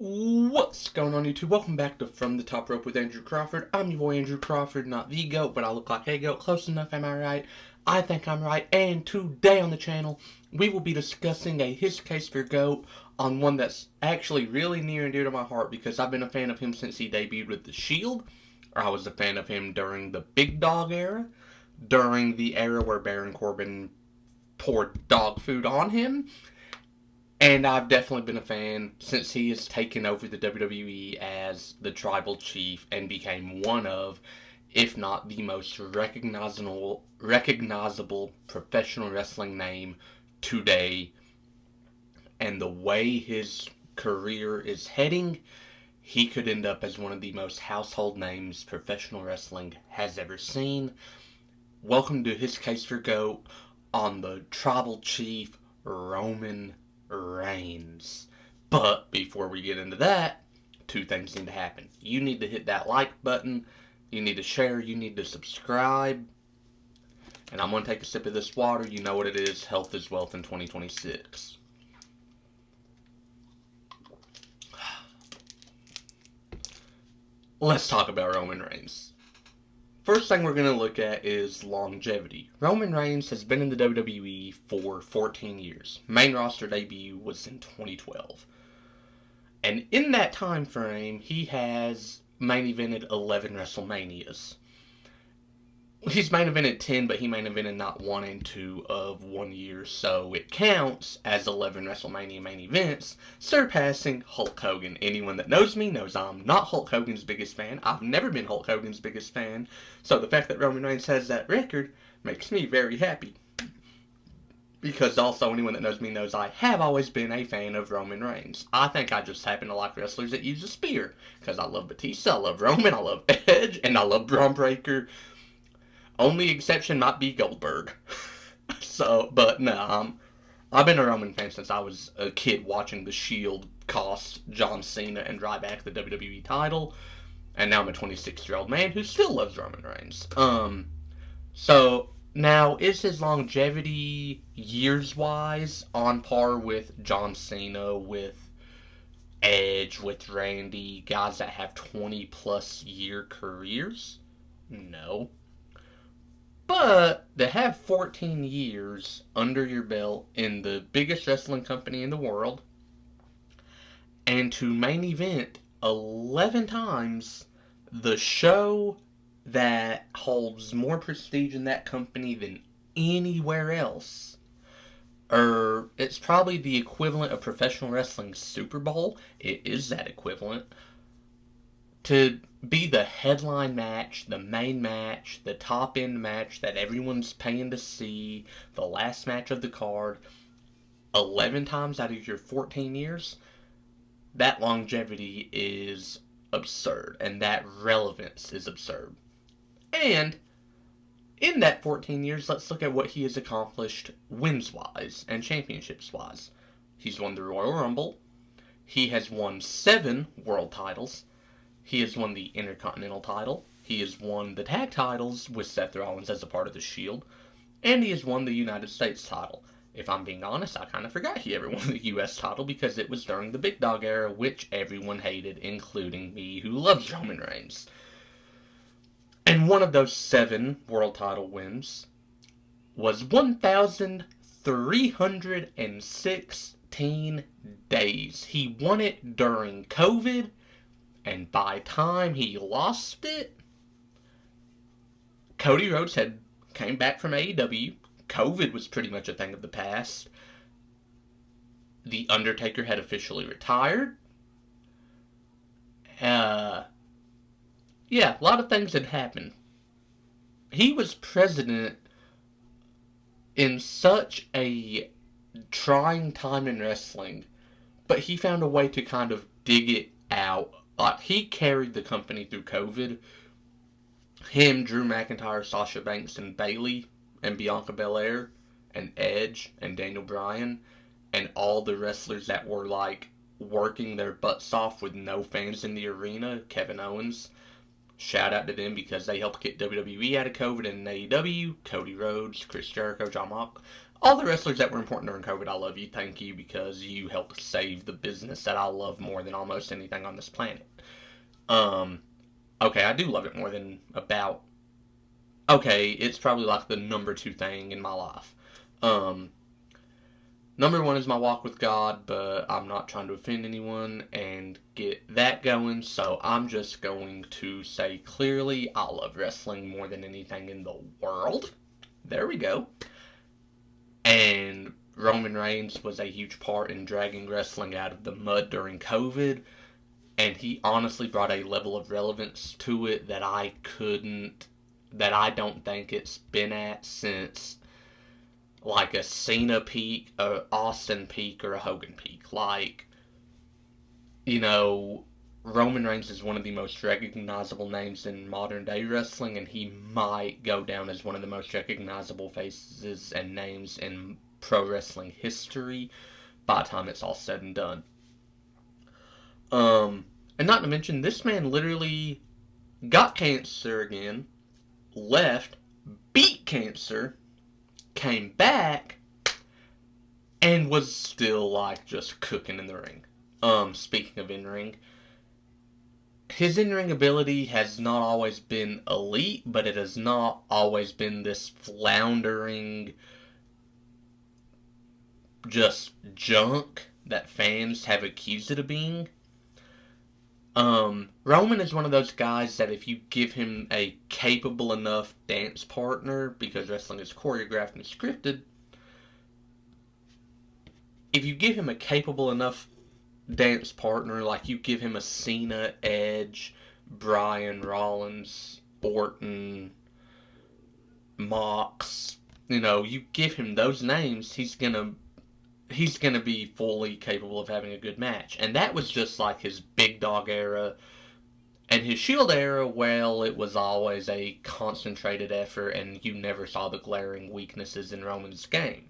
What's going on, YouTube? Welcome back to From the Top Rope with Andrew Crawford. I'm your boy Andrew Crawford, not the GOAT, but I look like a GOAT. Close enough, am I right? I think I'm right. And today on the channel, we will be discussing a His Case for GOAT on one that's actually really near and dear to my heart because I've been a fan of him since he debuted with The Shield. I was a fan of him during the Big Dog era, during the era where Baron Corbin poured dog food on him, and I've definitely been a fan since he has taken over the WWE as the Tribal Chief and became one of, if not the most recognizable professional wrestling name today. And the way his career is heading, he could end up as one of the most household names professional wrestling has ever seen. Welcome to His Case for GOAT on the Tribal Chief Roman Reigns. But before we get into that, two things need to happen. You need to hit that like button, you need to share, you need to subscribe. And I'm going to take a sip of this water. You know what it is. Health is wealth in 2026. Let's talk about Roman Reigns. First thing we're going to look at is longevity. Roman Reigns has been in the WWE for 14 years. Main roster debut was in 2012. And in that time frame, he has main evented 11 WrestleManias. He's main evented 10, but he main evented not 1 and 2 of 1 year, so it counts as 11 WrestleMania main events, surpassing Hulk Hogan. Anyone that knows me knows I'm not Hulk Hogan's biggest fan. I've never been Hulk Hogan's biggest fan, so the fact that Roman Reigns has that record makes me very happy. Because also, anyone that knows me knows I have always been a fan of Roman Reigns. I think I just happen to like wrestlers that use a spear. Because I love Batista, I love Roman, I love Edge, and I love Braun Breaker. Only exception might be Goldberg. But no, I've been a Roman fan since I was a kid watching The Shield cost John Cena and Ryback the WWE title. And now I'm a 26-year-old man who still loves Roman Reigns. So now, is his longevity years wise on par with John Cena, with Edge, with Randy, guys that have 20 plus year careers? No. But to have 14 years under your belt in the biggest wrestling company in the world and to main event 11 times the show that holds more prestige in that company than anywhere else. Or it's probably the equivalent of professional wrestling Super Bowl. It is that equivalent. To be the headline match, the main match, the top end match that everyone's paying to see, the last match of the card, 11 times out of your 14 years, that longevity is absurd. And that relevance is absurd. And in that 14 years, let's look at what he has accomplished wins-wise and championships-wise. He's won the Royal Rumble. He has won 7 world titles. He has won the Intercontinental title. He has won the tag titles with Seth Rollins as a part of the Shield. And he has won the United States title. If I'm being honest, I kind of forgot he ever won the U.S. title because it was during the Big Dog era, which everyone hated, including me, who loves Roman Reigns. And one of those 7 world title wins was 1,316 days. He won it during COVID, and by time he lost it, Cody Rhodes had came back from AEW. COVID was pretty much a thing of the past. The Undertaker had officially retired. Yeah, a lot of things had happened. He was president in such a trying time in wrestling, but he found a way to kind of dig it out. Like, he carried the company through COVID. Him, Drew McIntyre, Sasha Banks, and Bayley, and Bianca Belair, and Edge, and Daniel Bryan, and all the wrestlers that were like working their butts off with no fans in the arena, Kevin Owens. Shout out to them because they helped get WWE out of COVID and AEW. Cody Rhodes, Chris Jericho, John Moxley, all the wrestlers that were important during COVID. I love you. Thank you because you helped save the business that I love more than almost anything on this planet. Um, okay, I do love it more than about. Okay, it's probably like the number two thing in my life. Um, Number one is my walk with God, but I'm not trying to offend anyone and get that going, so I'm just going to say clearly I love wrestling more than anything in the world. There we go. And Roman Reigns was a huge part in dragging wrestling out of the mud during COVID, and he honestly brought a level of relevance to it that I don't think it's been at since like a Cena peak, a Austin peak, or a Hogan peak. Like, you know, Roman Reigns is one of the most recognizable names in modern day wrestling, and he might go down as one of the most recognizable faces and names in pro wrestling history by the time it's all said and done. Um, and not to mention, this man literally got cancer again, left, beat cancer, came back, and was still like just cooking in the ring. Speaking of in ring, his in ring ability has not always been elite, but it has not always been this floundering, just junk that fans have accused it of being. Roman is one of those guys that if you give him a capable enough dance partner, because wrestling is choreographed and scripted, if you give him a capable enough dance partner, like you give him a Cena, Edge, Bryan, Rollins, Orton, Mox, you give him those names, he's gonna be fully capable of having a good match. And that was just like his big dog era. And his Shield era, well, it was always a concentrated effort, and you never saw the glaring weaknesses in Roman's game.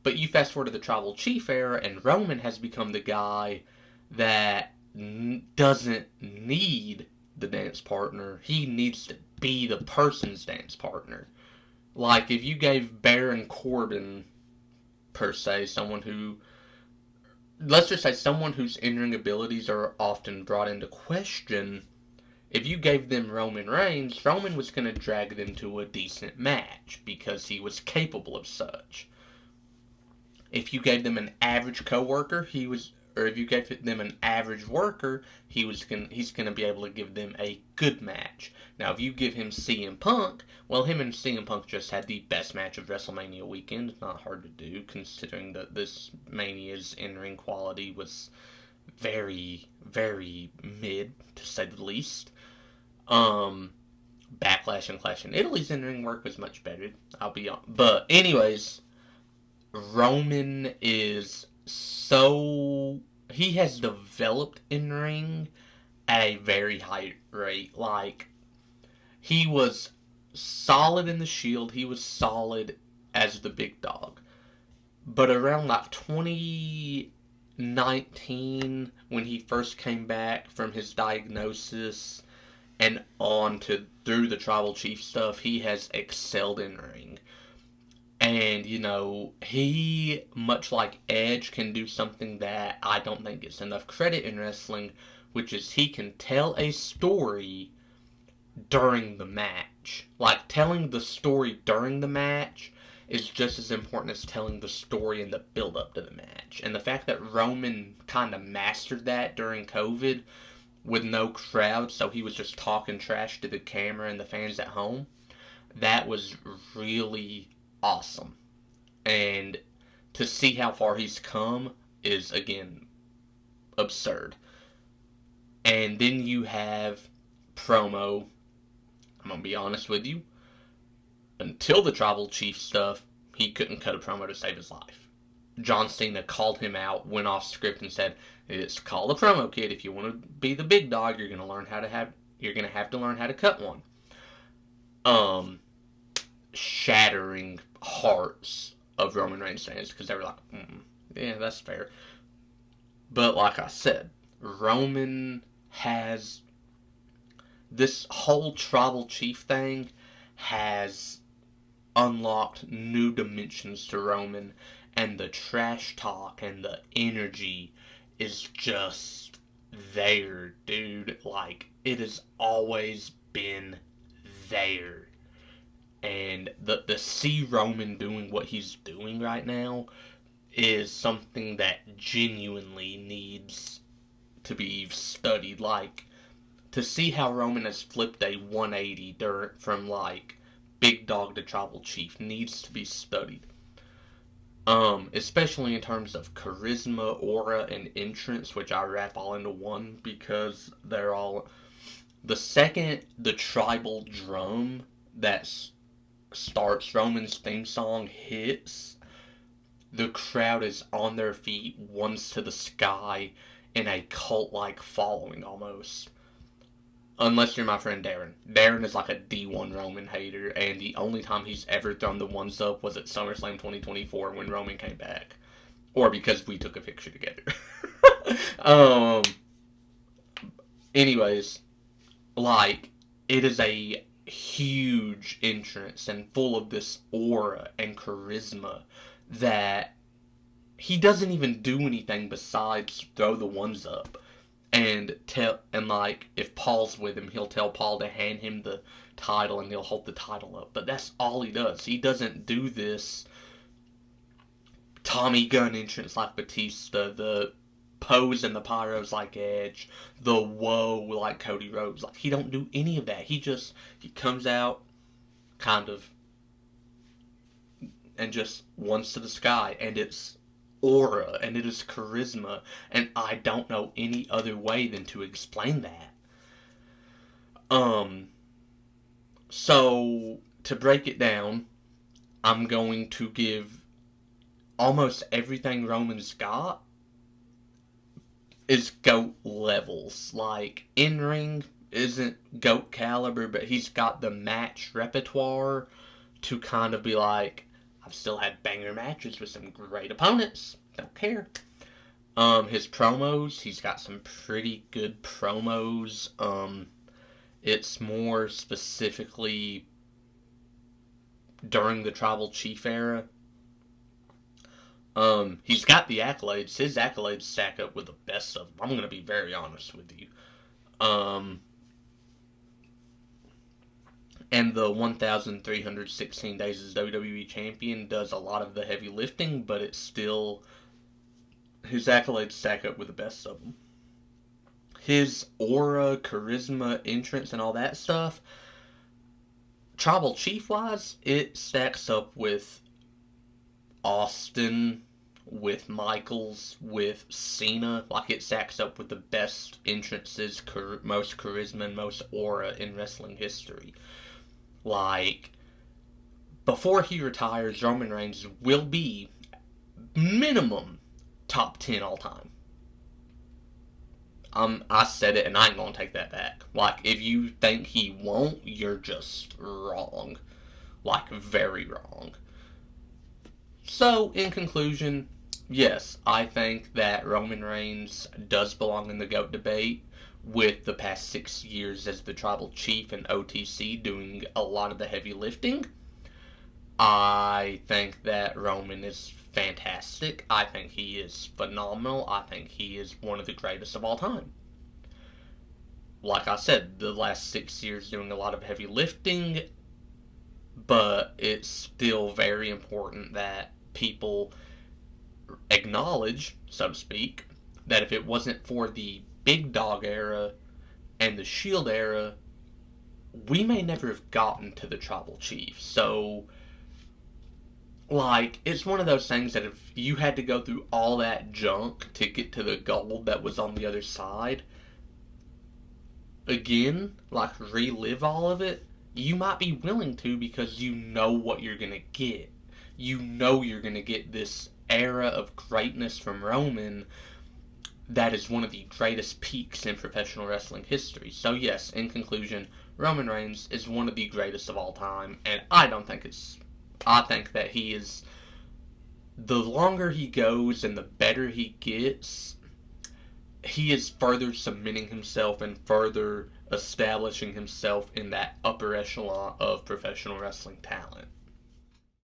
But you fast forward to the Tribal Chief era, and Roman has become the guy that doesn't need the dance partner. He needs to be the person's dance partner. Like, if you gave Baron Corbin, per se, let's just say someone whose in-ring abilities are often brought into question, if you gave them Roman Reigns, Roman was going to drag them to a decent match because he was capable of such. If you gave them an average coworker, or if you gave them an average worker, he's gonna be able to give them a good match. Now, if you give him CM Punk, well, him and CM Punk just had the best match of WrestleMania weekend. It's not hard to do, considering that this Mania's in-ring quality was very, very mid, to say the least. Backlash and Clash in Italy's in-ring work was much better. I'll be on, but anyways. Roman is he has developed in ring at a very high rate. Like, he was solid in the Shield, he was solid as the big dog. But around like 2019, when he first came back from his diagnosis and on to through the Tribal Chief stuff, he has excelled in ring. And, he, much like Edge, can do something that I don't think gets enough credit in wrestling, which is he can tell a story during the match. Like, telling the story during the match is just as important as telling the story in the build up to the match. And the fact that Roman kind of mastered that during COVID with no crowd, so he was just talking trash to the camera and the fans at home, that was really awesome. And to see how far he's come is, again, absurd. And then you have promo. I'm going to be honest with you. Until the Tribal Chief stuff, he couldn't cut a promo to save his life. John Cena called him out, went off script, and said, "It's called a promo, kid. If you want to be the big dog, you're going to have to learn how to cut one." Shattering hearts of Roman Reigns fans because they were like, yeah, that's fair. But like I said, Roman has this whole tribal chief thing has unlocked new dimensions to Roman, and the trash talk and the energy is just there, dude. Like, it has always been there. And the see Roman doing what he's doing right now is something that genuinely needs to be studied. Like, to see how Roman has flipped a 180 from like big dog to tribal chief needs to be studied. Especially in terms of charisma, aura, and entrance, which I wrap all into one because they're all. The second the tribal drum that starts Roman's theme song hits, the crowd is on their feet, ones to the sky, in a cult like following almost. Unless you're my friend Darren. Darren is like a D1 Roman hater, and the only time he's ever thrown the ones up was at SummerSlam 2024 when Roman came back. Or because we took a picture together. um. Anyways, like, it is a huge entrance and full of this aura and charisma that he doesn't even do anything besides throw the ones up and like if Paul's with him, he'll tell Paul to hand him the title and he'll hold the title up. But that's all he does. He doesn't do this Tommy Gunn entrance like Batista, the pose and the pyros like Edge, the whoa like Cody Rhodes. Like, he don't do any of that. He comes out kind of and just ones to the sky, and it's aura and it is charisma, and I don't know any other way than to explain that. Um so to break it down, I'm going to give almost everything Roman's got is GOAT levels. Like, in ring isn't GOAT caliber, but he's got the match repertoire to kind of be like, I've still had banger matches with some great opponents. Don't care. His promos, he's got some pretty good promos. It's more specifically during the Tribal Chief era. He's got the accolades. His accolades stack up with the best of them. I'm gonna be very honest with you. Um, and the 1,316 days as WWE champion does a lot of the heavy lifting, but it's still his accolades stack up with the best of them. His aura, charisma, entrance, and all that stuff, Tribal Chief wise, it stacks up with Austin, with Michaels, with Cena. Like, it stacks up with the best entrances, most charisma, and most aura in wrestling history. Like, before he retires, Roman Reigns will be minimum top 10 all time. I said it and I ain't gonna take that back. Like, if you think he won't, you're just wrong. Like, very wrong. So, in conclusion, yes, I think that Roman Reigns does belong in the GOAT debate, with the past 6 years as the Tribal Chief and OTC doing a lot of the heavy lifting. I think that Roman is fantastic. I think he is phenomenal. I think he is one of the greatest of all time. Like I said, the last 6 years doing a lot of heavy lifting, but it's still very important that people acknowledge, so to speak, that if it wasn't for the Big Dog era and the Shield era, we may never have gotten to the Tribal Chief. So, like, it's one of those things that if you had to go through all that junk to get to the gold that was on the other side, again, like, relive all of it, you might be willing to because you know what you're gonna get. You know you're gonna get this era of greatness from Roman that is one of the greatest peaks in professional wrestling history. So yes, in conclusion, Roman Reigns is one of the greatest of all time, and I think that he is, the longer he goes and the better he gets, he is further cementing himself and further establishing himself in that upper echelon of professional wrestling talent.